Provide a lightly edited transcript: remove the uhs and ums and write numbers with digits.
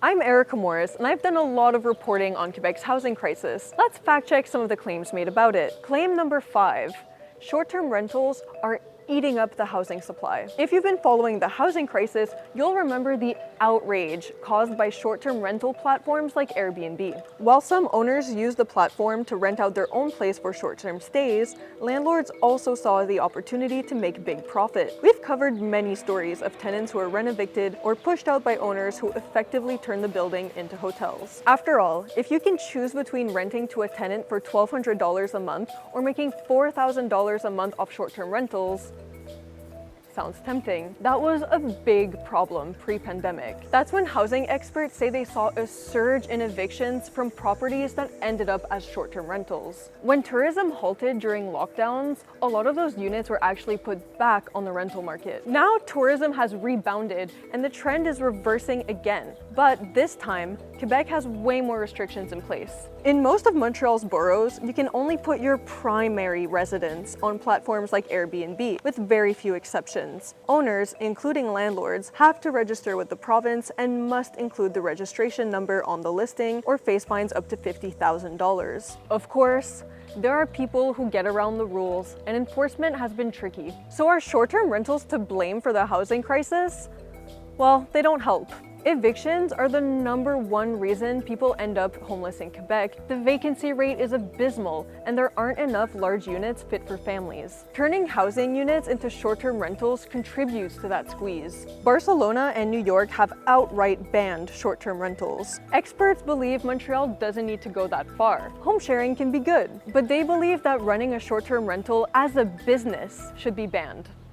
I'm Erika and I've done a lot of reporting on Quebec's housing crisis. Let's fact check some of the claims made about it. Claim number 5. Short-term rentals are eating up the housing supply. If you've been following the housing crisis, you'll remember the outrage caused by short-term rental platforms like Airbnb. While some owners use the platform to rent out their own place for short-term stays, landlords also saw the opportunity to make big profit. We've covered many stories of tenants who are rent-evicted or pushed out by owners who effectively turn the building into hotels. After all, if you can choose between renting to a tenant for $1,200 a month or making $4,000 a month off short-term rentals, sounds tempting. That was a big problem pre-pandemic. That's when housing experts say they saw a surge in evictions from properties that ended up as short-term rentals. When tourism halted during lockdowns, a lot of those units were actually put back on the rental market. Now tourism has rebounded and the trend is reversing again. But this time, Quebec has way more restrictions in place. In most of Montreal's boroughs, you can only put your primary residence on platforms like Airbnb, with very few exceptions. Owners, including landlords, have to register with the province and must include the registration number on the listing or face fines up to $50,000. Of course, there are people who get around the rules, and enforcement has been tricky. So are short-term rentals to blame for the housing crisis? Well, they don't help. Evictions are the #1 reason people end up homeless in Quebec. The vacancy rate is abysmal, and there aren't enough large units fit for families. Turning housing units into short-term rentals contributes to that squeeze. Barcelona and New York have outright banned short-term rentals. Experts believe Montreal doesn't need to go that far. Home sharing can be good, but they believe that running a short-term rental as a business should be banned.